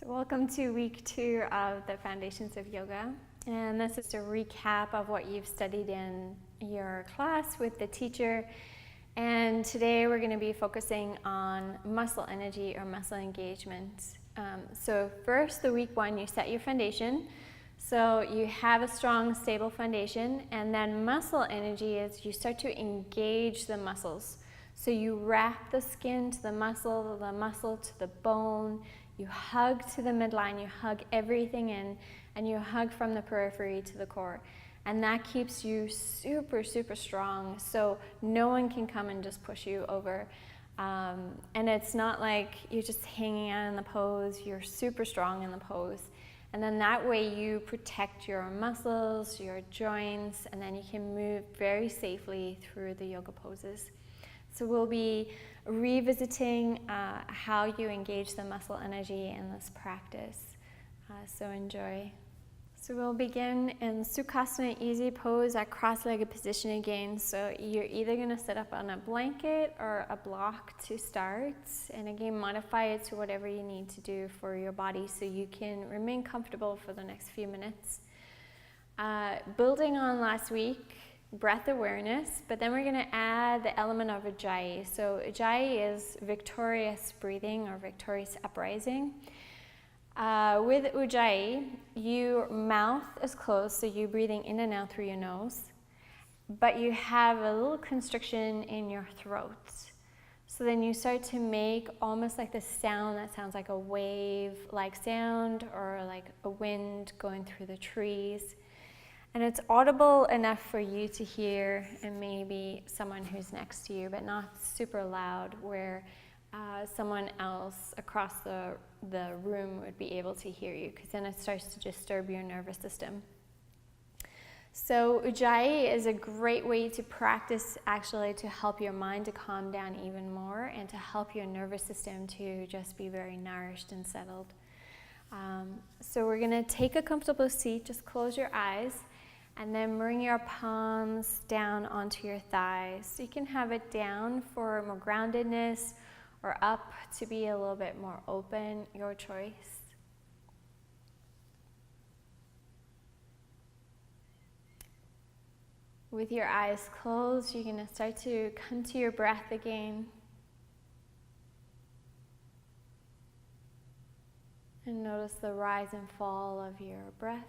So welcome to week 2 of the Foundations of Yoga. And this is a recap of what you've studied in your class with the teacher. And today we're going to be focusing on muscle energy or muscle engagement. So first, the week 1, you set your foundation. So you have a strong, stable foundation. And then muscle energy is you start to engage the muscles. So you wrap the skin to the muscle to the bone. You hug to the midline, you hug everything in, and you hug from the periphery to the core. And that keeps you super, super strong, so no one can come and just push you over. And it's not like you're just hanging out in the pose, you're super strong in the pose. And then that way you protect your muscles, your joints, and then you can move very safely through the yoga poses. So we'll be revisiting how you engage the muscle energy in this practice. So enjoy. So we'll begin in Sukhasana easy pose at cross-legged position again. So you're either going to sit up on a blanket or a block to start. And again, modify it to whatever you need to do for your body so you can remain comfortable for the next few minutes. Building on last week, breath awareness, but then we're going to add the element of Ujjayi. So Ujjayi is victorious breathing or victorious uprising. With Ujjayi, your mouth is closed, so you're breathing in and out through your nose, but you have a little constriction in your throat. So then you start to make almost like this sound that sounds like a wave-like sound or like a wind going through the trees. And it's audible enough for you to hear and maybe someone who's next to you, but not super loud where someone else across the room would be able to hear you, because then it starts to disturb your nervous system. So Ujjayi is a great way to practice, actually, to help your mind to calm down even more and to help your nervous system to just be very nourished and settled. So we're going to take a comfortable seat, just close your eyes. And then bring your palms down onto your thighs. So you can have it down for more groundedness or up to be a little bit more open, your choice. With your eyes closed, you're going to start to come to your breath again. And notice the rise and fall of your breath.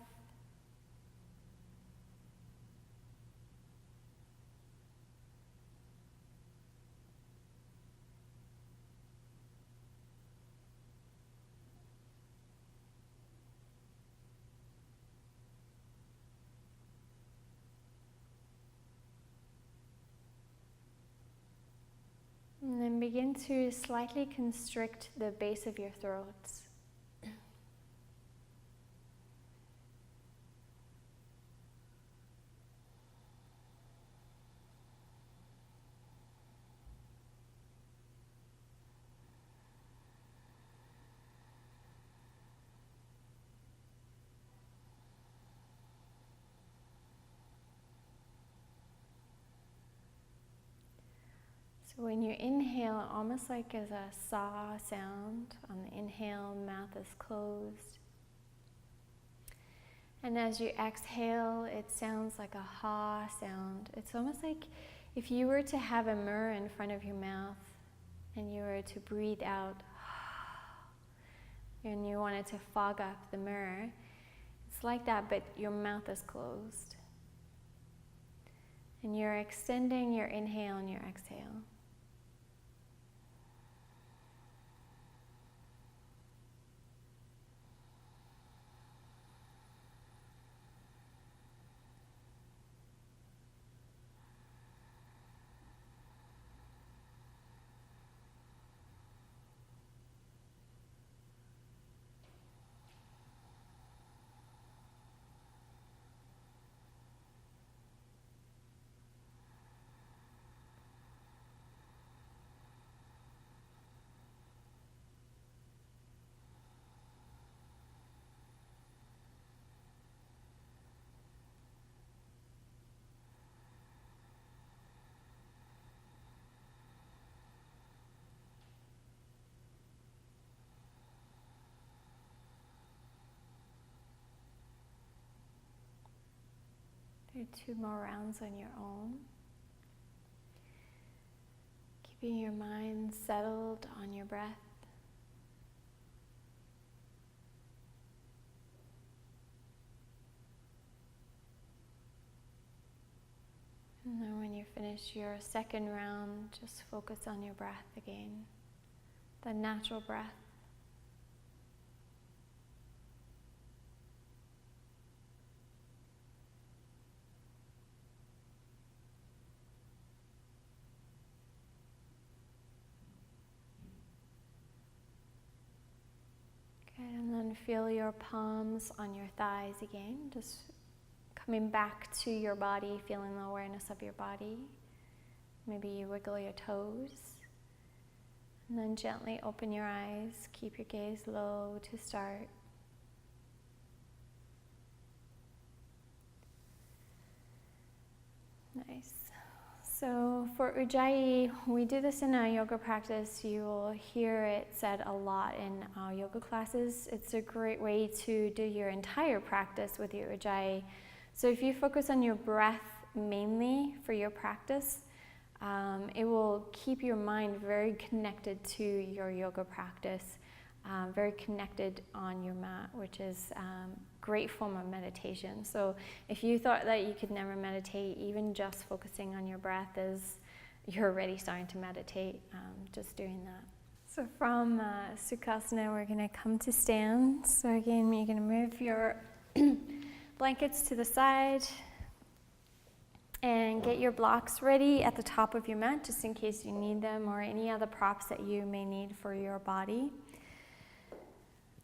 And then begin to slightly constrict the base of your throat. So when you inhale, almost like as a saw sound. On the inhale, mouth is closed. And as you exhale, it sounds like a ha sound. It's almost like if you were to have a mirror in front of your mouth and you were to breathe out and you wanted to fog up the mirror. It's like that, but your mouth is closed. And you're extending your inhale and your exhale. Do 2 more rounds on your own. Keeping your mind settled on your breath. And then when you finish your second round, just focus on your breath again, the natural breath. Good, and then feel your palms on your thighs again, just coming back to your body, feeling the awareness of your body. Maybe you wiggle your toes. And then gently open your eyes. Keep your gaze low to start. Nice. So for Ujjayi, we do this in our yoga practice. You will hear it said a lot in our yoga classes. It's a great way to do your entire practice with your Ujjayi. So if you focus on your breath mainly for your practice, it will keep your mind very connected to your yoga practice, very connected on your mat, which is a great form of meditation. So if you thought that you could never meditate, even just focusing on your breath is, you're already starting to meditate, just doing that. So from Sukhasana, we're going to come to stand. So again, you're going to move your blankets to the side and get your blocks ready at the top of your mat just in case you need them, or any other props that you may need for your body.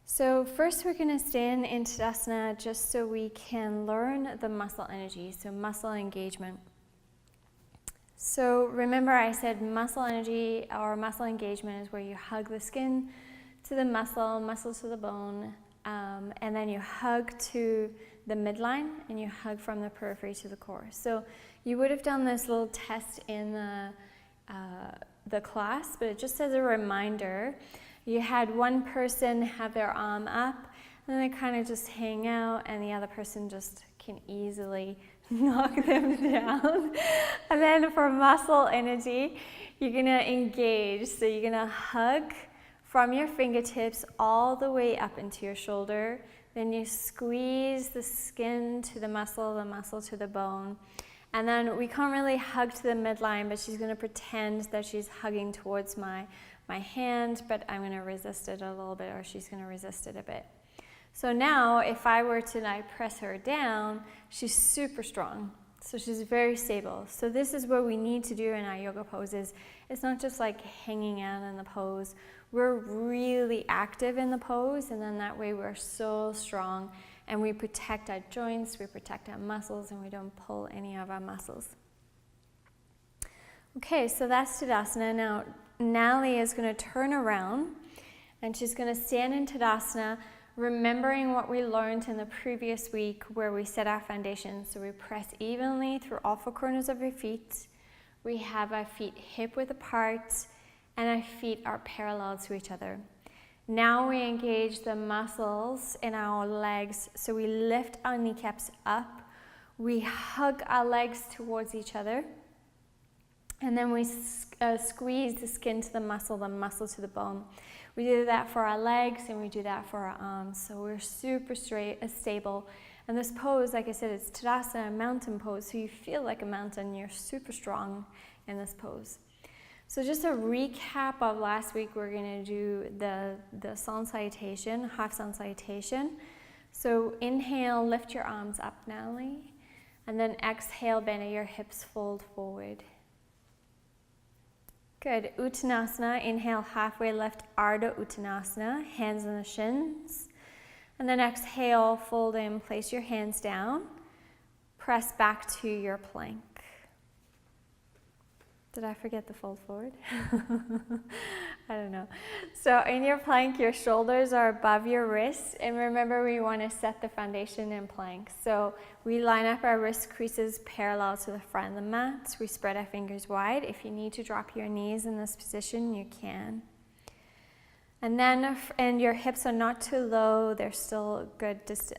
So first we're going to stand in Tadasana just so we can learn the muscle energy, so muscle engagement. So remember I said muscle energy or muscle engagement is where you hug the skin to the muscle, muscle to the bone, and then you hug to the midline and you hug from the periphery to the core. So you would have done this little test in the class, but just as a reminder, you had one person have their arm up and they kind of just hang out, and the other person just can easily knock them down. And then for muscle energy, you're gonna engage. So you're gonna hug from your fingertips all the way up into your shoulder. Then you squeeze the skin to the muscle to the bone. And then we can't really hug to the midline, but she's gonna pretend that she's hugging towards my hand, but I'm gonna resist it a little bit, or she's gonna resist it a bit. So now if I were to press her down, she's super strong. So she's very stable. So this is what we need to do in our yoga poses. It's not just like hanging out in the pose. We're really active in the pose, and then that way we're so strong, and we protect our joints, we protect our muscles, and we don't pull any of our muscles. Okay, so that's Tadasana. Now Nali is going to turn around and she's going to stand in Tadasana, remembering what we learned in the previous week where we set our foundation. So we press evenly through all 4 corners of our feet. We have our feet hip width apart, and our feet are parallel to each other. Now we engage the muscles in our legs. So we lift our kneecaps up, we hug our legs towards each other, and then we squeeze the skin to the muscle to the bone. We do that for our legs, and we do that for our arms. So we're super stable. And this pose, like I said, it's Tadasana, a mountain pose. So you feel like a mountain. You're super strong in this pose. So just a recap of last week, we're going to do the sun salutation, half sun salutation. So inhale, lift your arms up, Nali. And then exhale, bend your hips, fold forward. Good. Uttanasana, inhale, halfway lift, Ardha Uttanasana, hands on the shins. And then exhale, fold in, place your hands down, press back to your plank. Did I forget the fold forward? I don't know. So in your plank, your shoulders are above your wrists. And remember, we want to set the foundation in plank. So we line up our wrist creases parallel to the front of the mat. We spread our fingers wide. If you need to drop your knees in this position, you can. And then, and your hips are not too low, they're still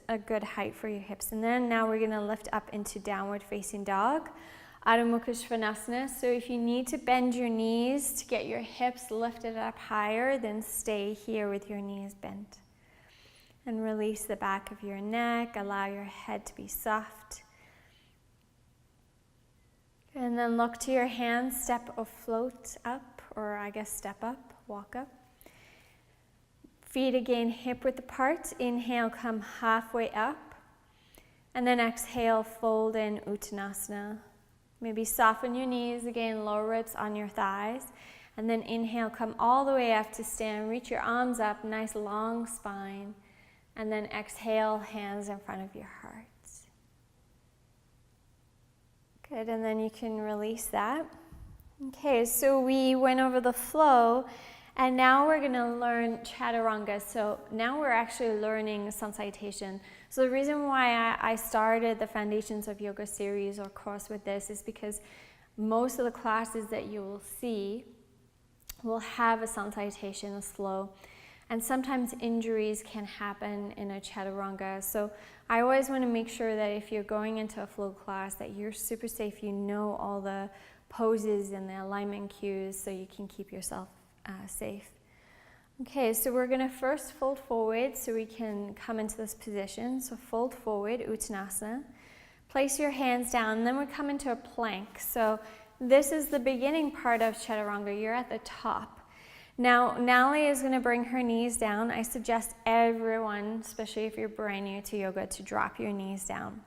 a good height for your hips. And then now we're gonna lift up into downward facing dog, Adho Mukha Svanasana. So if you need to bend your knees to get your hips lifted up higher, then stay here with your knees bent. And release the back of your neck, allow your head to be soft. And then look to your hands, step or float up, or I guess step up, walk up. Feet again hip width apart. Inhale, come halfway up. And then exhale, fold in Uttanasana. Maybe soften your knees again, lower ribs on your thighs. And then inhale, come all the way up to stand. Reach your arms up, nice long spine. And then exhale, hands in front of your heart. Good, and then you can release that. Okay, so we went over the flow. And now we're going to learn Chaturanga. So now we're actually learning sun salutation. So the reason why I started the Foundations of Yoga series or course with this is because most of the classes that you will see will have a sun salutation, a flow. And sometimes injuries can happen in a Chaturanga. So I always want to make sure that if you're going into a flow class that you're super safe, you know all the poses and the alignment cues so you can keep yourself safe. Okay, so we're going to first fold forward so we can come into this position. So fold forward, Uttanasana. Place your hands down, and then we come into a plank. So this is the beginning part of Chaturanga. You're at the top. Now, Nali is going to bring her knees down. I suggest everyone, especially if you're brand new to yoga, to drop your knees down.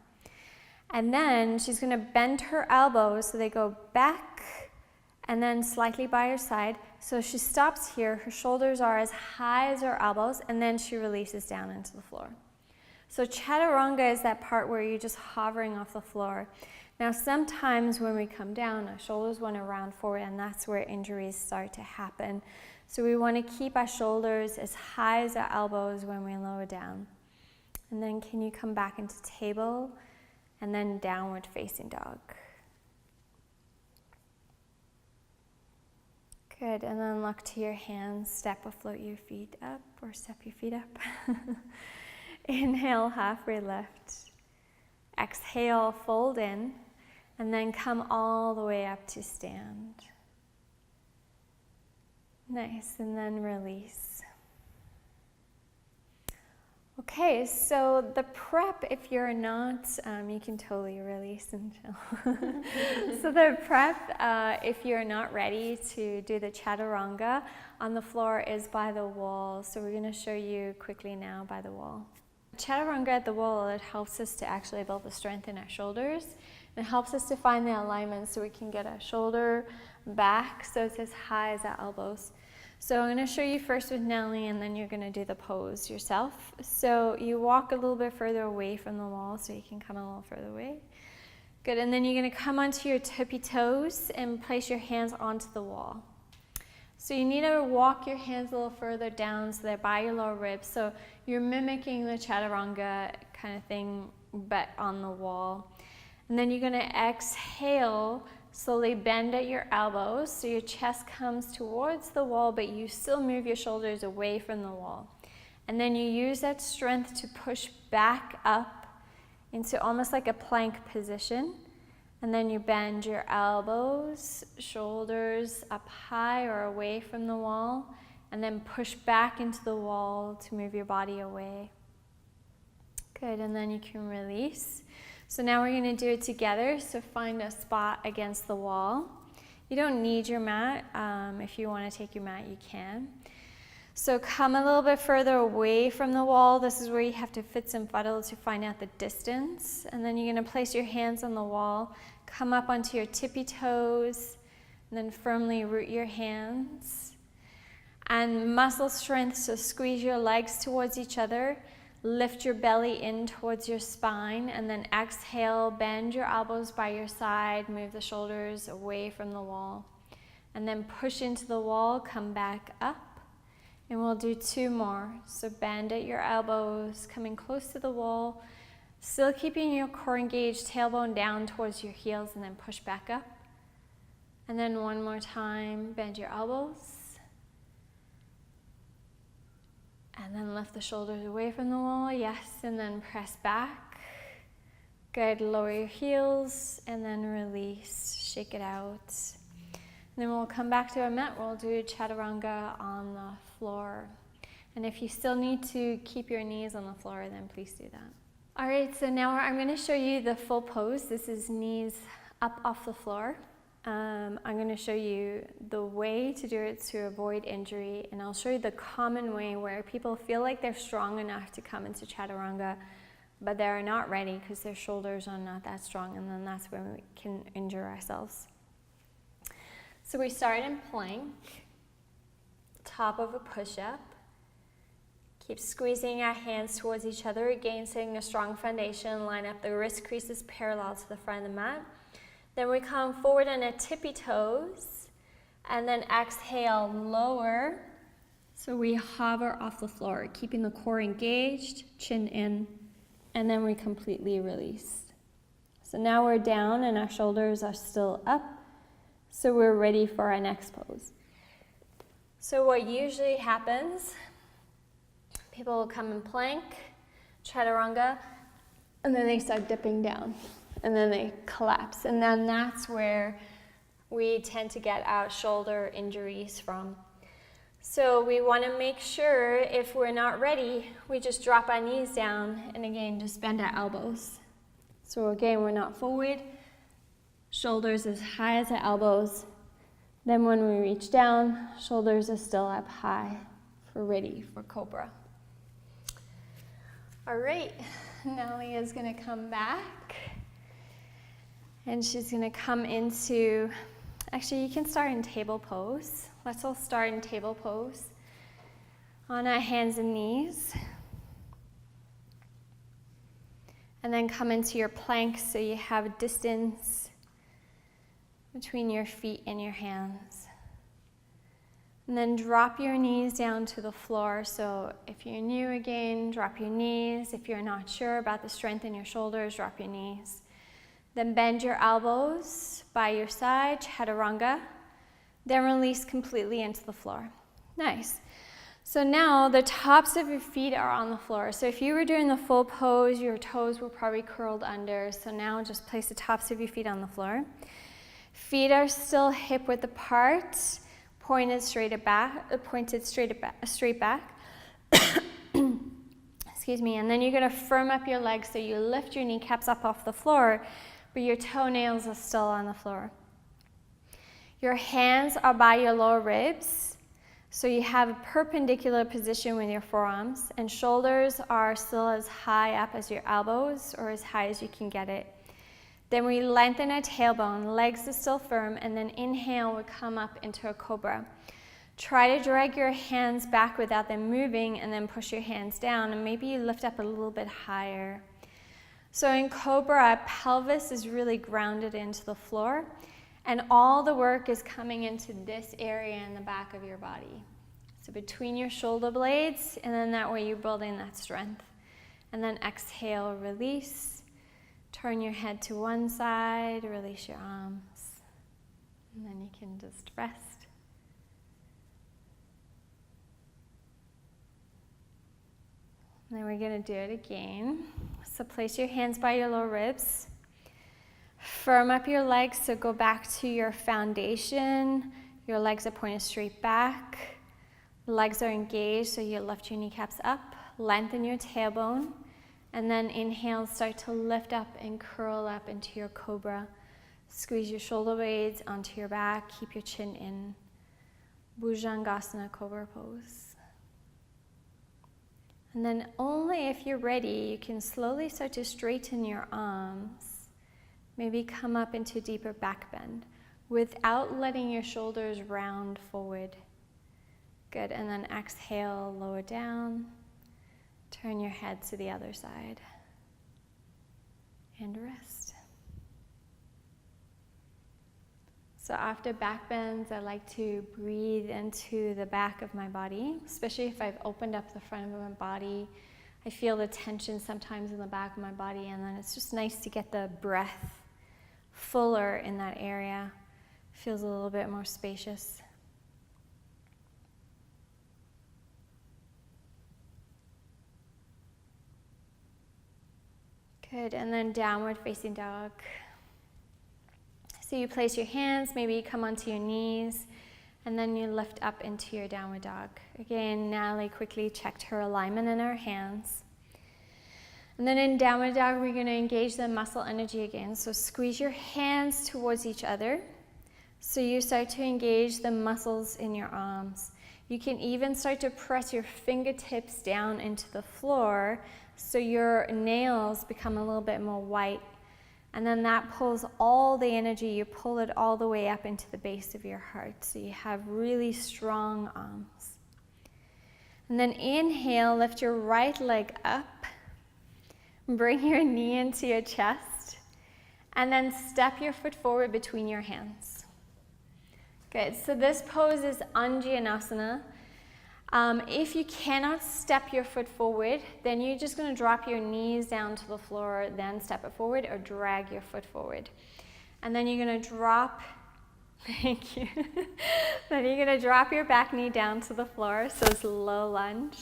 And then she's going to bend her elbows so they go back and then slightly by her side. So she stops here, her shoulders are as high as her elbows, and then she releases down into the floor. So Chaturanga is that part where you're just hovering off the floor. Now sometimes when we come down, our shoulders want to round forward, and that's where injuries start to happen. So we want to keep our shoulders as high as our elbows when we lower down. And then can you come back into table, and then downward facing dog. Good, and then look to your hands, step or float your feet up, or step your feet up. Inhale, halfway lift. Exhale, fold in, and then come all the way up to stand. Nice, and then release. Okay, so the prep, if you're not, you can totally release and chill. So the prep, if you're not ready to do the Chaturanga on the floor, is by the wall. So we're going to show you quickly now by the wall. Chaturanga at the wall, it helps us to actually build the strength in our shoulders. It helps us to find the alignment so we can get our shoulder back so it's as high as our elbows. So I'm going to show you first with Nelly, and then you're going to do the pose yourself. So you walk a little bit further away from the wall so you can come a little further away. Good, and then you're going to come onto your tippy toes and place your hands onto the wall. So you need to walk your hands a little further down so they're by your lower ribs. So you're mimicking the Chaturanga kind of thing, but on the wall. And then you're going to exhale, slowly bend at your elbows so your chest comes towards the wall, but you still move your shoulders away from the wall. And then you use that strength to push back up into almost like a plank position. And then you bend your elbows, shoulders up high or away from the wall, and then push back into the wall to move your body away. Good, and then you can release. So now we're going to do it together. So find a spot against the wall. You don't need your mat. If you want to take your mat, you can. So come a little bit further away from the wall. This is where you have to fit some fuddle to find out the distance. And then you're going to place your hands on the wall, come up onto your tippy toes, and then firmly root your hands. And muscle strength, so squeeze your legs towards each other. Lift your belly in towards your spine, and then exhale, bend your elbows by your side, move the shoulders away from the wall. And then push into the wall, come back up. And we'll do two more. So bend at your elbows, coming close to the wall, still keeping your core engaged, tailbone down towards your heels, and then push back up. And then one more time, bend your elbows. And then lift the shoulders away from the wall, yes, and then press back. Good, lower your heels, and then release, shake it out. And then we'll come back to our mat, we'll do chaturanga on the floor. And if you still need to keep your knees on the floor, then please do that. All right, so now I'm gonna show you the full pose. This is knees up off the floor. I'm going to show you the way to do it to avoid injury, and I'll show you the common way where people feel like they're strong enough to come into chaturanga, but they're not ready because their shoulders are not that strong, and then that's when we can injure ourselves. So we start in plank, top of a push-up. Keep squeezing our hands towards each other, again setting a strong foundation, line up the wrist creases parallel to the front of the mat. Then we come forward on a tippy toes, and then exhale, lower. So we hover off the floor, keeping the core engaged, chin in, and then we completely release. So now we're down and our shoulders are still up, so we're ready for our next pose. So what usually happens, people will come in plank, chaturanga, and then they start dipping down. And then they collapse, and then that's where we tend to get our shoulder injuries from. So we want to make sure, if we're not ready, we just drop our knees down, and again, just bend our elbows. So again, we're not forward, shoulders as high as our elbows. Then when we reach down, shoulders are still up high for ready for cobra. All right, now Leah's going to come back. And she's going to come into, actually you can start in table pose. Let's all start in table pose. On our hands and knees. And then come into your plank so you have a distance between your feet and your hands. And then drop your knees down to the floor. So if you're new again, drop your knees. If you're not sure about the strength in your shoulders, drop your knees. Then bend your elbows by your side, chaturanga. Then release completely into the floor. Nice. So now the tops of your feet are on the floor. So if you were doing the full pose, your toes were probably curled under. So now just place the tops of your feet on the floor. Feet are still hip width apart, pointed straight back. Excuse me. And then you're going to firm up your legs so you lift your kneecaps up off the floor, but your toenails are still on the floor. Your hands are by your lower ribs, so you have a perpendicular position with your forearms, and shoulders are still as high up as your elbows, or as high as you can get it. Then we lengthen our tailbone, legs are still firm, and then inhale, we come up into a cobra. Try to drag your hands back without them moving, and then push your hands down, and maybe you lift up a little bit higher. So in cobra, our pelvis is really grounded into the floor, and all the work is coming into this area in the back of your body. So between your shoulder blades, and then that way you're building that strength. And then exhale, release. Turn your head to one side, release your arms. And then you can just rest. And then we're going to do it again. So place your hands by your lower ribs. Firm up your legs, so go back to your foundation. Your legs are pointed straight back. Legs are engaged, so you lift your kneecaps up. Lengthen your tailbone. And then inhale, start to lift up and curl up into your cobra. Squeeze your shoulder blades onto your back. Keep your chin in. Bhujangasana cobra pose. And then only if you're ready, you can slowly start to straighten your arms. Maybe come up into a deeper back bend without letting your shoulders round forward. Good, and then exhale, lower down. Turn your head to the other side. And rest. So after back bends, I like to breathe into the back of my body, especially if I've opened up the front of my body. I feel the tension sometimes in the back of my body, and then it's just nice to get the breath fuller in that area. Feels a little bit more spacious. Good, and then downward facing dog. So you place your hands, maybe you come onto your knees, and then you lift up into your downward dog. Again, Natalie quickly checked her alignment in her hands. And then in downward dog, we're going to engage the muscle energy again. So squeeze your hands towards each other. So you start to engage the muscles in your arms. You can even start to press your fingertips down into the floor so your nails become a little bit more white. And then that pulls all the energy, you pull it all the way up into the base of your heart. So you have really strong arms. And then inhale, lift your right leg up. Bring your knee into your chest. And then step your foot forward between your hands. Good, so this pose is Anjaneyasana. If you cannot step your foot forward, then you're just going to drop your knees down to the floor, then step it forward or drag your foot forward. And then you're going to drop, thank you. Then you're going to drop your back knee down to the floor, so it's low lunge.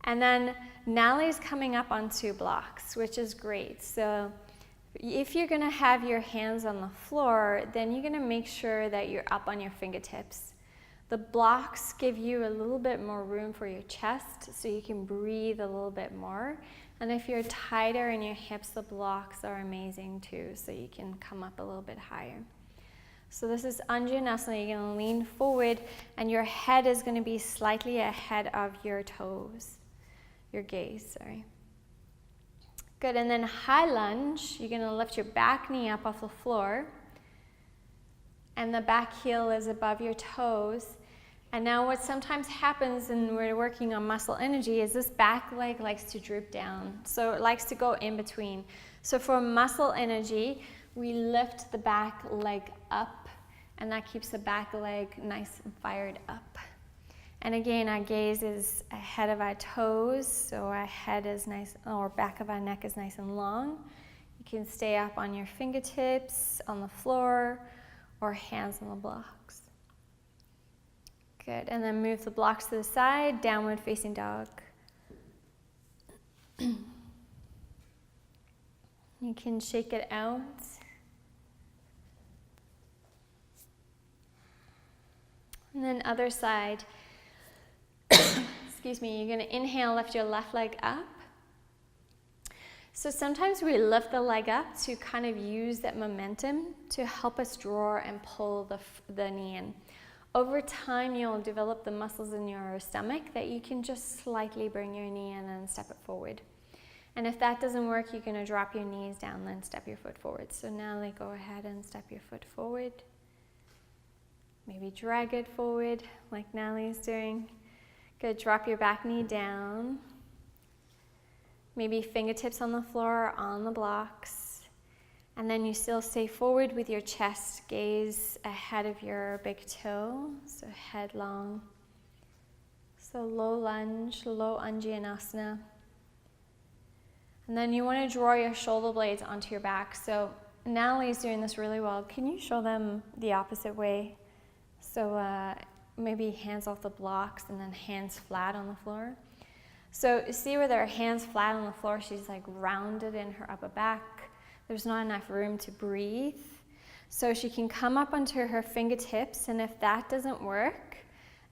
And then Natalie's coming up on 2 blocks, which is great. So if you're going to have your hands on the floor, then you're going to make sure that you're up on your fingertips. The blocks give you a little bit more room for your chest, so you can breathe a little bit more. And if you're tighter in your hips, the blocks are amazing too, so you can come up a little bit higher. So this is Anjaneyasana. You're going to lean forward, and your head is going to be slightly ahead of your toes, your gaze, sorry. Good, and then high lunge. You're going to lift your back knee up off the floor, and the back heel is above your toes. And now what sometimes happens when we're working on muscle energy is this back leg likes to droop down. So it likes to go in between. So for muscle energy, we lift the back leg up, and that keeps the back leg nice and fired up. And again, our gaze is ahead of our toes, so our head is nice, or back of our neck is nice and long. You can stay up on your fingertips, on the floor, or hands on the blocks. Good, and then move the blocks to the side, downward facing dog. You can shake it out. And then other side. Excuse me, you're going to inhale, lift your left leg up. So sometimes we lift the leg up to kind of use that momentum to help us draw and pull the knee in. Over time, you'll develop the muscles in your stomach that you can just slightly bring your knee in and step it forward. And if that doesn't work, you're going to drop your knees down, then step your foot forward. So now go ahead and step your foot forward. Maybe drag it forward like Natalie's doing. Good, drop your back knee down. Maybe fingertips on the floor, on the blocks. And then you still stay forward with your chest, gaze ahead of your big toe, so head long. So low lunge, low Anjaneyasana. And then you want to draw your shoulder blades onto your back. So Natalie's doing this really well. Can you show them the opposite way? So maybe hands off the blocks and then hands flat on the floor. So see with her hands flat on the floor, she's like rounded in her upper back. There's not enough room to breathe. So she can come up onto her fingertips, and if that doesn't work,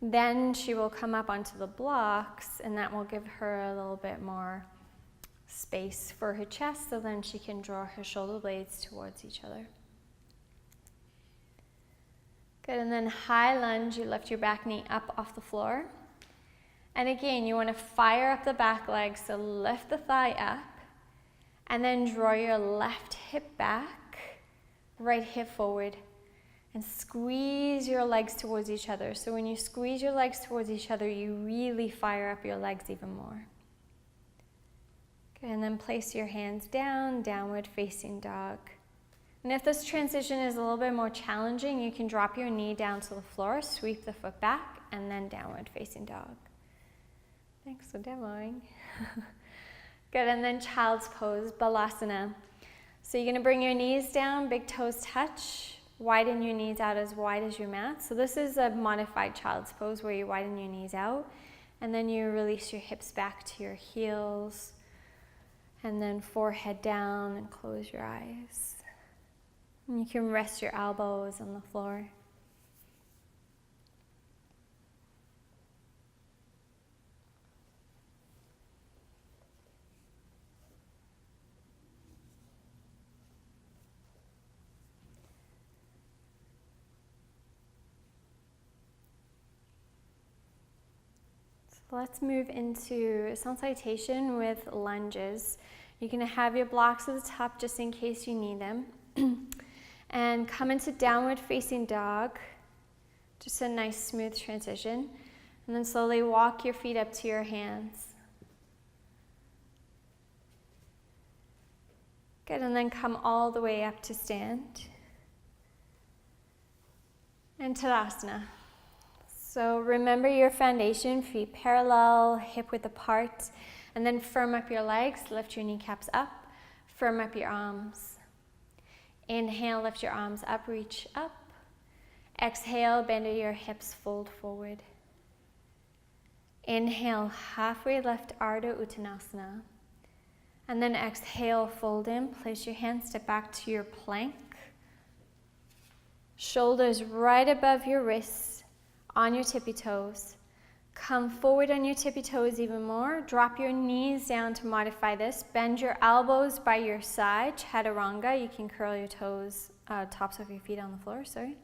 then she will come up onto the blocks, and that will give her a little bit more space for her chest, so then she can draw her shoulder blades towards each other. Good, and then high lunge, you lift your back knee up off the floor. And again, you want to fire up the back leg, so lift the thigh up, and then draw your left hip back, right hip forward, and squeeze your legs towards each other. So when you squeeze your legs towards each other, you really fire up your legs even more. Okay, and then place your hands down, downward facing dog. And if this transition is a little bit more challenging, you can drop your knee down to the floor, sweep the foot back, and then downward facing dog. Thanks for demoing. Good, and then child's pose, Balasana. So you're going to bring your knees down, big toes touch, widen your knees out as wide as your mat. So this is a modified child's pose where you widen your knees out, and then you release your hips back to your heels, And then forehead down and close your eyes. And you can rest your elbows on the floor. Let's move into sun salutation with lunges. You're going to have your blocks at the top just in case you need them. And come into downward facing dog. Just a nice smooth transition. And then slowly walk your feet up to your hands. Good, and then come all the way up to stand. And Tadasana. So remember your foundation, feet parallel, hip width apart, and then firm up your legs, lift your kneecaps up, firm up your arms. Inhale, lift your arms up, reach up. Exhale, bend your hips, fold forward. Inhale, halfway lift, Ardha Uttanasana. And then exhale, fold in, place your hands, step back to your plank. Shoulders right above your wrists. On your tippy toes. Come forward on your tippy toes even more. Drop your knees down to modify this. Bend your elbows by your side, Chaturanga. You can curl your toes, tops of your feet on the floor, sorry.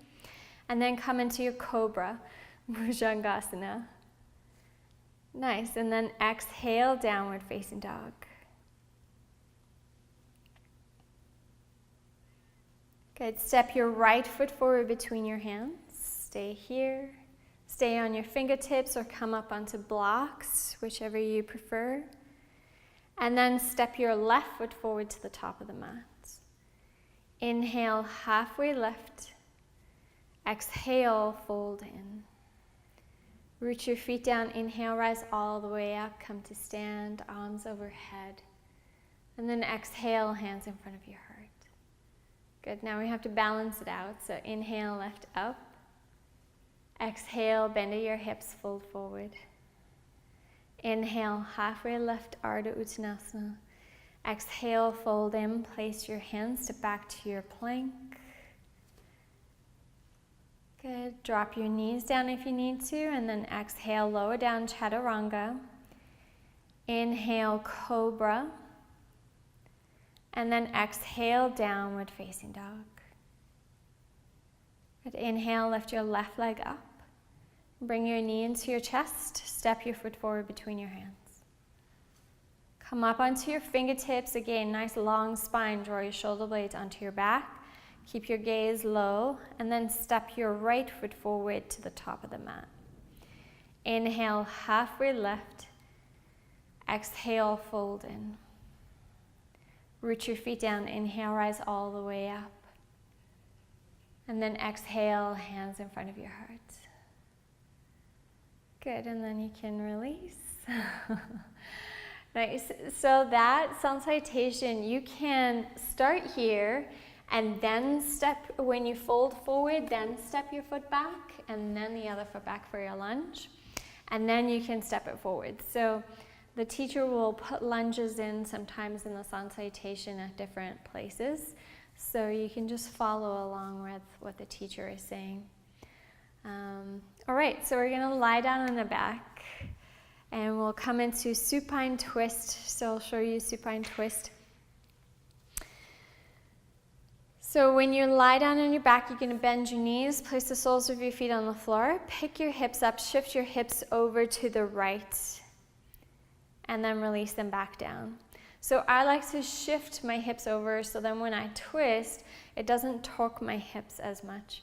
And then come into your Cobra, Bhujangasana. Nice, and then exhale, downward facing dog. Good, step your right foot forward between your hands. Stay here. Stay on your fingertips or come up onto blocks, whichever you prefer. And then step your left foot forward to the top of the mat. Inhale, halfway lift. Exhale, fold in. Root your feet down. Inhale, rise all the way up. Come to stand, arms overhead. And then exhale, hands in front of your heart. Good, now we have to balance it out. So inhale, lift up. Exhale, bend your hips, fold forward. Inhale, halfway lift, Ardha Uttanasana. Exhale, fold in, place your hands, step back to your plank. Good, drop your knees down if you need to, and then exhale, lower down, Chaturanga. Inhale, Cobra. And then exhale, downward facing dog. Good. Inhale, lift your left leg up. Bring your knee into your chest. Step your foot forward between your hands. Come up onto your fingertips. Again, nice long spine. Draw your shoulder blades onto your back. Keep your gaze low. And then step your right foot forward to the top of the mat. Inhale, halfway lift. Exhale, fold in. Root your feet down. Inhale, rise all the way up. And then exhale, hands in front of your heart. Good, and then you can release. Nice. So that sun salutation, you can start here and then step, when you fold forward, then step your foot back and then the other foot back for your lunge. And then you can step it forward. So the teacher will put lunges in sometimes in the sun salutation at different places. So you can just follow along with what the teacher is saying. All right, so we're gonna lie down on the back and we'll come into supine twist. So I'll show you supine twist. So when you lie down on your back, you're gonna bend your knees, place the soles of your feet on the floor, pick your hips up, shift your hips over to the right, and then release them back down. So I like to shift my hips over so then when I twist, it doesn't torque my hips as much.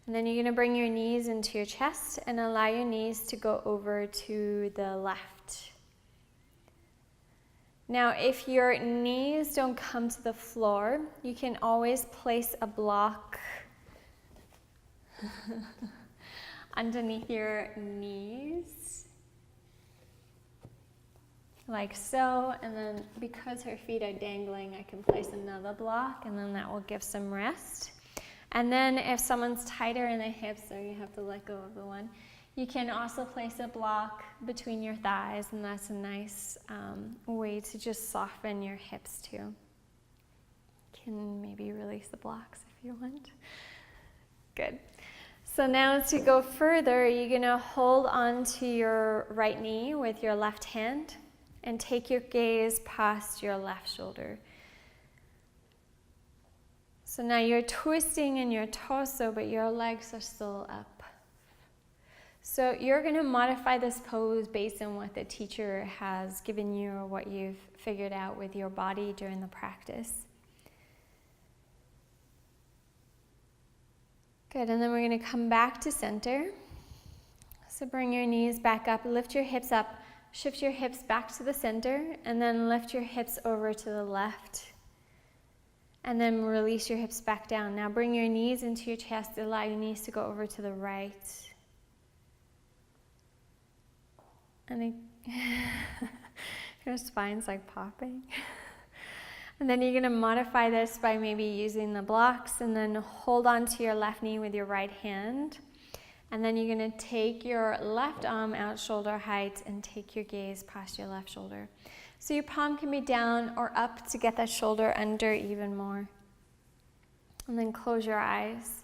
And then you're gonna bring your knees into your chest and allow your knees to go over to the left. Now, if your knees don't come to the floor, you can always place a block underneath your knees. Like so, and then because her feet are dangling, I can place another block, and then that will give some rest. And then if someone's tighter in the hips, or you have to let go of the one, You can also place a block between your thighs, and that's a nice way to just soften your hips too. You can maybe release the blocks if you want. Good. So now to go further, you're going to hold on to your right knee with your left hand and take your gaze past your left shoulder. So now you're twisting in your torso, but your legs are still up. So you're going to modify this pose based on what the teacher has given you or what you've figured out with your body during the practice. Good, and then we're going to come back to center. So bring your knees back up, lift your hips up, shift your hips back to the center, and then lift your hips over to the left. And then release your hips back down. Now bring your knees into your chest, allow your knees to go over to the right. And your spine's like popping. And then you're going to modify this by maybe using the blocks, and then hold on to your left knee with your right hand. And then you're going to take your left arm out shoulder height and take your gaze past your left shoulder. So your palm can be down or up to get that shoulder under even more. And then close your eyes.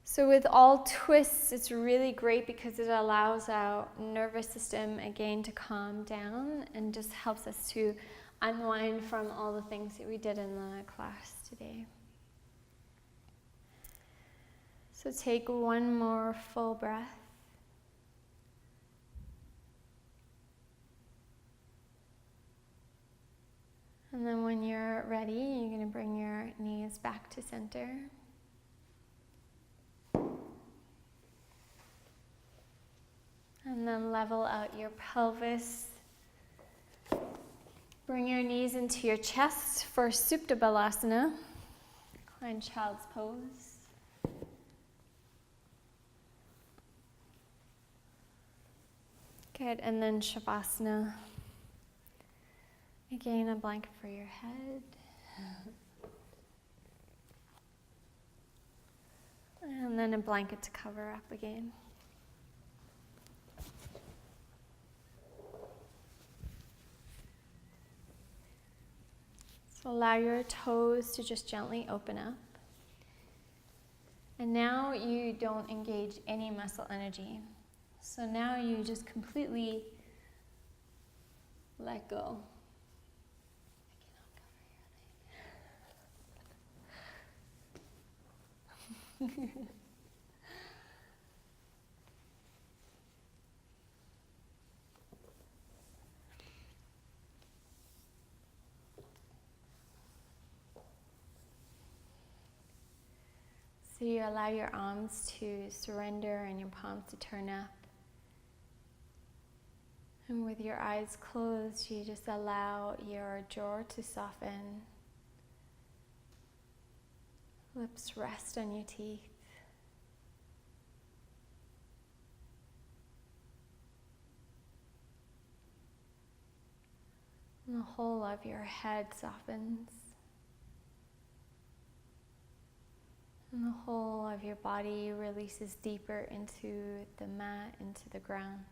So with all twists, it's really great because it allows our nervous system again to calm down and just helps us to unwind from all the things that we did in the class today. So take one more full breath. And then when you're ready, you're going to bring your knees back to center. And then level out your pelvis. Bring your knees into your chest for Supta Balasana, and child's pose. Good, and then Shavasana. Again, a blanket for your head. And then a blanket to cover up again. So allow your toes to just gently open up. And now you don't engage any muscle energy. So now you just completely let go. I cannot cover your leg. So you allow your arms to surrender and your palms to turn up. And with your eyes closed, you just allow your jaw to soften. Lips rest on your teeth. And the whole of your head softens. And the whole of your body releases deeper into the mat, into the ground.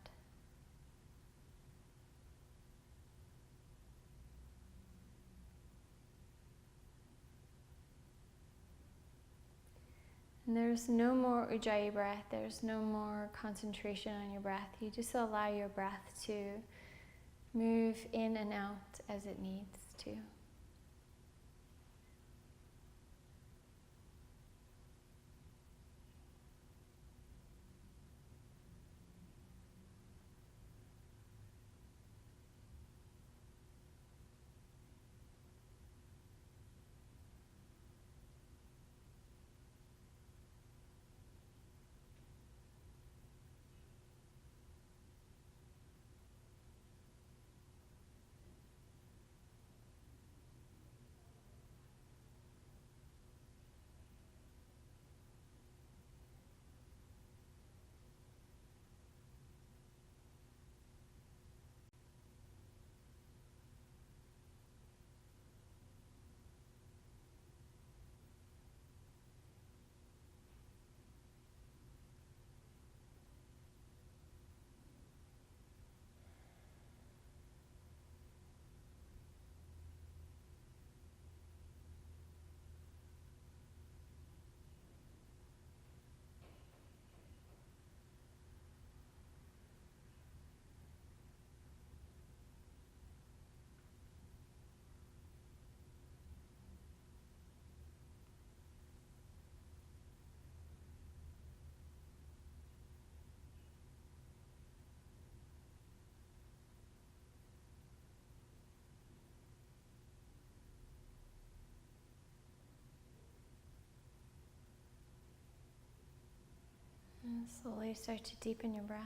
And there's no more Ujjayi breath, there's no more concentration on your breath. You just allow your breath to move in and out as it needs to. Slowly start to deepen your breath.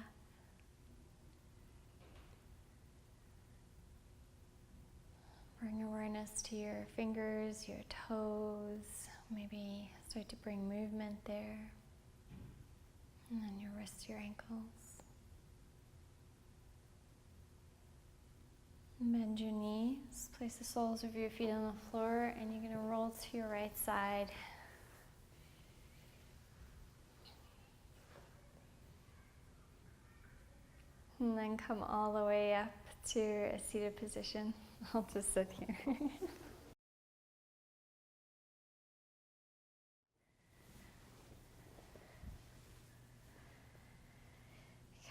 Bring awareness to your fingers, your toes. Maybe start to bring movement there. And then your wrists, your ankles. Bend your knees. Place the soles of your feet on the floor, and you're going to roll to your right side. And then come all the way up to a seated position. I'll just sit here.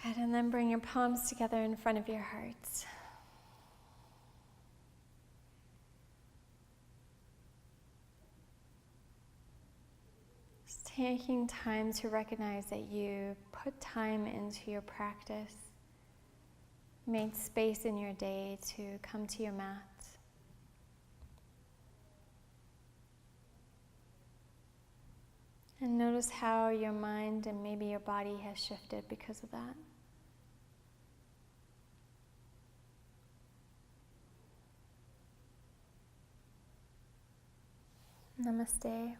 Good, and then bring your palms together in front of your heart. Just taking time to recognize that you put time into your practice, made space in your day to come to your mat. And notice how your mind and maybe your body has shifted because of that. Namaste.